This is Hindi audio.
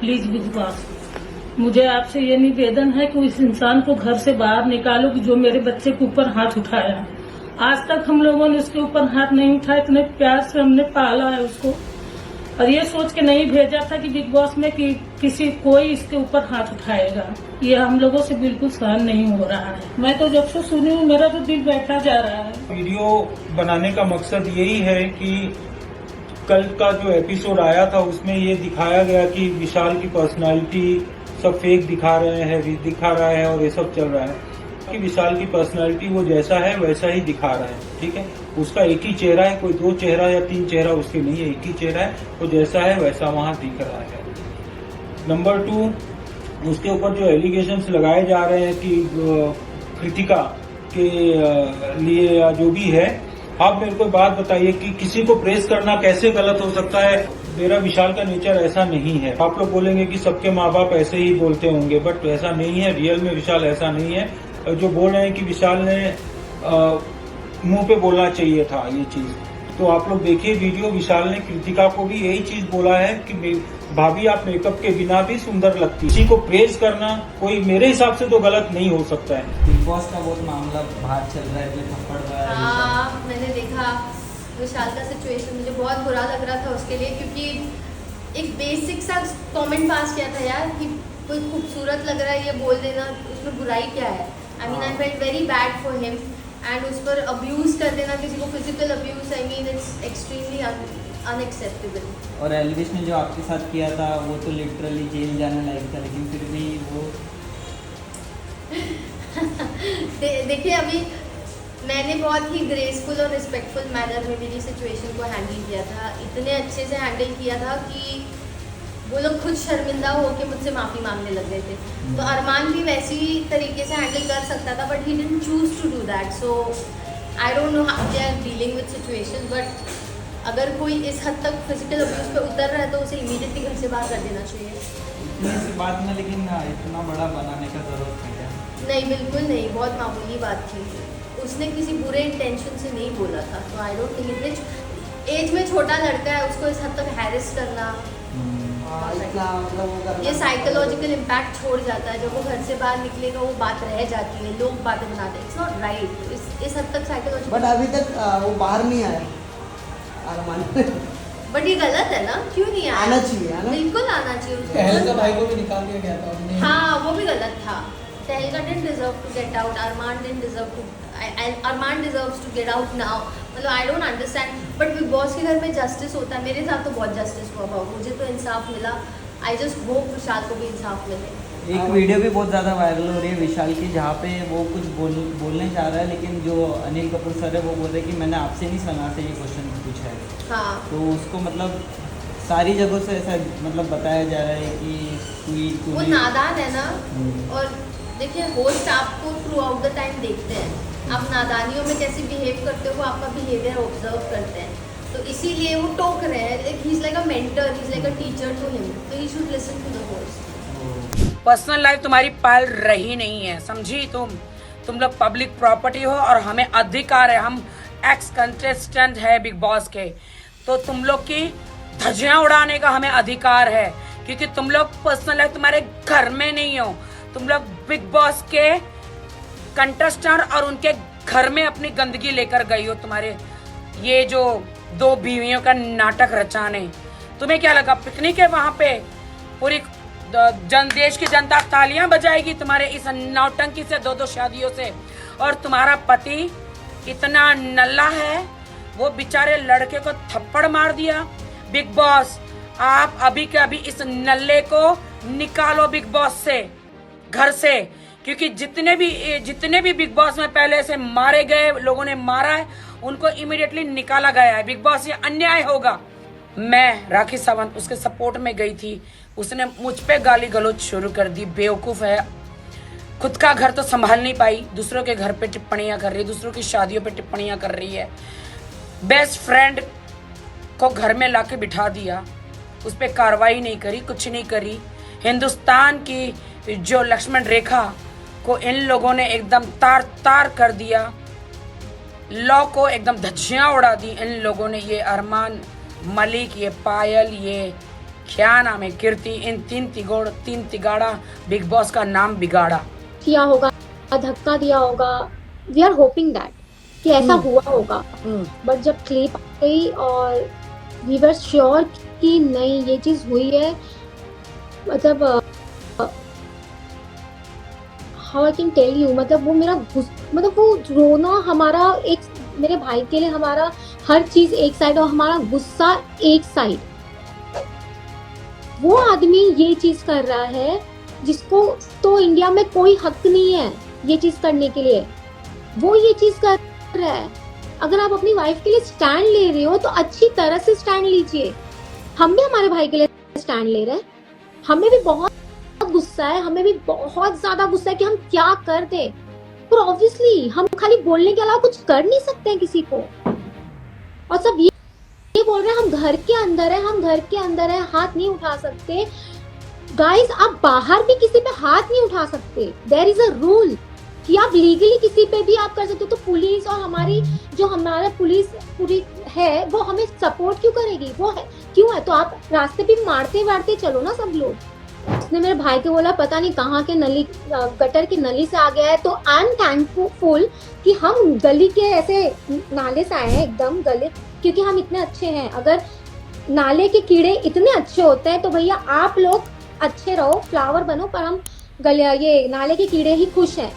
प्लीज बिग बॉस, मुझे आपसे ये निवेदन है कि इस इंसान को घर से बाहर निकालो कि जो मेरे बच्चे के ऊपर हाथ उठाया। आज तक हम लोगों ने उसके ऊपर हाथ नहीं उठाया, इतने प्यार से हमने पाला है उसको, और ये सोच के नहीं भेजा था कि बिग बॉस में कि किसी कोई इसके ऊपर हाथ उठाएगा। ये हम लोगों से बिल्कुल सहन नहीं हो रहा है। मैं तो जब से सुनी हूँ मेरा तो दिल बैठा जा रहा है। वीडियो बनाने का मकसद यही है कि कल का जो एपिसोड आया था उसमें ये दिखाया गया कि विशाल की पर्सनालिटी सब फेक दिखा रहा है और ये सब चल रहा है कि विशाल की पर्सनालिटी वो जैसा है वैसा ही दिखा रहा है। ठीक है, उसका एक ही चेहरा है, कोई 2 चेहरा या 3 चेहरा उसके नहीं है, एक ही चेहरा है, वो जैसा है वैसा वहां दिख रहा है। नंबर 2, उसके ऊपर जो एलिगेशंस लगाए जा रहे हैं कि कृतिका के लिए या जो भी है, आप मेरे को बात बताइए कि किसी को प्रेस करना कैसे गलत हो सकता है। मेरा विशाल का नेचर ऐसा नहीं है। आप लोग बोलेंगे कि सबके माँ बाप ऐसे ही बोलते होंगे, बट ऐसा नहीं है। रियल में विशाल ऐसा नहीं है। जो बोल रहे हैं कि विशाल ने मुंह पे बोलना चाहिए था ये चीज, तो आप लोग देखिए वीडियो। विशाल ने कृतिका को भी यही चीज बोला है कि भाभी आप मेकअप के बिना भी सुंदर लगती। किसी को प्रेज करना कोई मेरे हिसाब से तो गलत नहीं हो सकता है। बिग बॉस का बहुत मामला बाहर चल रहा है, थप्पड़ वगैरह। हाँ, मैंने देखा विशाल का सिचुएशन, मुझे बहुत बुरा लग रहा था उसके लिए, क्योंकि एक बेसिक सा कमेंट पास किया था यार कि कोई खूबसूरत लग रहा है ये बोल देना, उसमें बुराई क्या है। I mean I felt very bad for him, and उस पर अब्यूज कर देना, किसी को physical abuse, I mean it's extremely unacceptable. और एल्विश ने जो आपके साथ किया था वो तो लिटरली जेल जाने लायक था, लेकिन फिर भी वो देखिए अभी मैंने बहुत ही ग्रेसफुल और रिस्पेक्टफुल मैनर में मेरी सिचुएशन को हैंडल किया था, इतने अच्छे से हैंडल किया था कि वो लोग खुद शर्मिंदा होकर मुझसे माफ़ी मांगने लग गए थे। तो अरमान भी वैसी तरीके से हैंडल कर सकता था, but he didn't choose to do that. So I don't know how they are dealing with situation, but अगर कोई इस हद तक फिजिकल अब्यूज पे उतर रहा है तो उसे इमीडिएटली घर से बाहर कर देना चाहिए। इतनी सी बात में लेकिन इतना बड़ा बनाने का जरूरत है क्या? नहीं, बिल्कुल नहीं, बहुत मामूली बात थी। उसने किसी बुरे इंटेंशन से नहीं बोला था। तो आई डोंट थिंक इतने एज में छोटा लड़का है, उसको इस हद तक हैरेस करना, ये साइकोलॉजिकल इम्पैक्ट छोड़ जाता है। जब वो घर से बाहर निकलेगा वो बात रह जाती है, लोग बातें बनाते हैं। इट्स नॉट राइट, इस हद तक साइकोलॉजिकल। बट अभी तक वो बाहर नहीं आया अरमान। बट ये गलत है ना, क्यों नहीं आया? आना चाहिए, आना बिल्कुल आना चाहिए उसको। तहलका भाई को भी निकाल दिया गया था हमने। हाँ, वो भी गलत था। तहलका didn't deserve to get out. Arman didn't deserve to. Arman deserves to get out now. मतलब I don't understand, but big boss के घर में जस्टिस होता है। मेरे साथ तो बहुत जस्टिस हुआ बाबू, मुझे तो इंसाफ मिला। आई जस्ट होप विशाल को भी इंसाफ मिले। एक वीडियो भी बहुत ज़्यादा वायरल हो रही है विशाल की, जहाँ पे वो कुछ बोलने जा रहा है, लेकिन जो अनिल कपूर सर है वो बोल रहे हैं कि मैंने आपसे नहीं सना से ये क्वेश्चन पूछा है। हाँ, तो उसको मतलब सारी जगहों से ऐसा मतलब बताया जा रहा है कि वो नादान है ना। और देखिए होस्ट आपको थ्रू आउट द टाइम देखते हैं, आप नादानियों में कैसे बिहेव करते हो वो आपका बिहेवियर ऑब्जर्व करते हैं, तो इसीलिए वो टोक रहे हैं। He is like a mentor, he is like a teacher to him, तो he should listen to the host. Personal life तुम्हारी पाल रही नहीं है, समझी? तुम लोग पब्लिक प्रॉपर्टी हो और हमें अधिकार है, हम एक्स कंटेस्टेंट है बिग बॉस के, तो तुम लोग की धज्जियां उड़ाने का हमें अधिकार है, क्योंकि तुम लोग पर्सनल लाइफ तुम्हारे घर में नहीं हो। तुम लोग बिग बॉस के कंटेस्टेंट और उनके घर में अपनी गंदगी लेकर गई हो। तुम्हारे ये जो 2 बीवियों का नाटक रचाने, तुम्हें क्या लगा पिकनिक है वहां पे? पूरी देश की जनता तालियां बजाएगी तुम्हारे इस नौटंकी से, 2 शादियों से। और तुम्हारा पति इतना नल्ला है, वो बेचारे लड़के को थप्पड़ मार दिया। बिग बॉस, आप अभी के अभी इस नल्ले को निकालो बिग बॉस से, घर से, क्योंकि जितने भी बिग बॉस में पहले से मारे गए लोगों ने मारा है, उनको इमीडिएटली निकाला गया है। बिग बॉस, ये अन्याय होगा। मैं राखी सावंत उसके सपोर्ट में गई थी, उसने मुझ पे गाली गलौज शुरू कर दी। बेवकूफ है, खुद का घर तो संभाल नहीं पाई, दूसरों के घर पे टिप्पणियां कर रही है, दूसरों की शादियों पे टिप्पणियां कर रही है। बेस्ट फ्रेंड को घर में लाके बिठा दिया, उस पर कार्रवाई नहीं करी, कुछ नहीं करी। हिंदुस्तान की जो लक्ष्मण रेखा को इन लोगों ने एकदम तार तार कर दिया, लॉ को एकदम धज्जियां उड़ा दी इन लोगों ने। ये अरमान मलिक, ये पायल, ये क्या नाम है, कीर्ति, इन तीन तिगाड़ा बिग बॉस का नाम बिगाड़ा। किया होगा, धक्का दिया होगा, वी आर होपिंग दैट कि ऐसा हुआ होगा, बट जब क्लिप आई और वी वर श्योर कि नहीं ये चीज हुई है, मतलब how I can tell you, मतलब वो मेरा मतलब वो रोना हमारा एक, मेरे भाई के लिए हमारा हर चीज एक साइड और हमारा गुस्सा एक साइड। वो आदमी ये चीज कर रहा है जिसको तो इंडिया में कोई हक नहीं है ये चीज करने के लिए, वो ये चीज कर रहा है। अगर आप अपनी वाइफ के लिए स्टैंड ले रहे हो तो अच्छी तरह से स्टैंड लीजिए। हम भी हमारे भाई के लिए स्टैंड ले रहे हैं, हमें भी बहुत गुस्सा है, हमें भी बहुत ज्यादा गुस्सा है कि हम क्या कर दे, पर ऑब्वियसली हम खाली बोलने के अलावा कुछ कर नहीं सकते हैं किसी को। और सब ये बोल रहे हैं हम घर के अंदर है, हम घर के अंदर है, हाथ नहीं उठा सकते। गाइस, आप बाहर भी किसी पे हाथ नहीं उठा सकते। देयर इज अ रूल कि आप लीगली किसी पे भी आप कर सकते हो। तो पुलिस और हमारी जो हमारा पुलिस पूरी है वो हमें सपोर्ट क्यों करेगी, वो है क्यों है, तो आप रास्ते पे मारते वारते चलो ना सब लोग। उसने मेरे भाई को बोला पता नहीं कहाँ के नली, गटर की नली से आ गया है, तो आई एम थैंकफुल कि हम गली के ऐसे नाले से आए हैं, एकदम गले, क्योंकि हम इतने अच्छे हैं। अगर नाले के कीड़े इतने अच्छे होते हैं तो भैया आप लोग अच्छे रहो, फ्लावर बनो, पर हम गले ये नाले के कीड़े ही खुश हैं।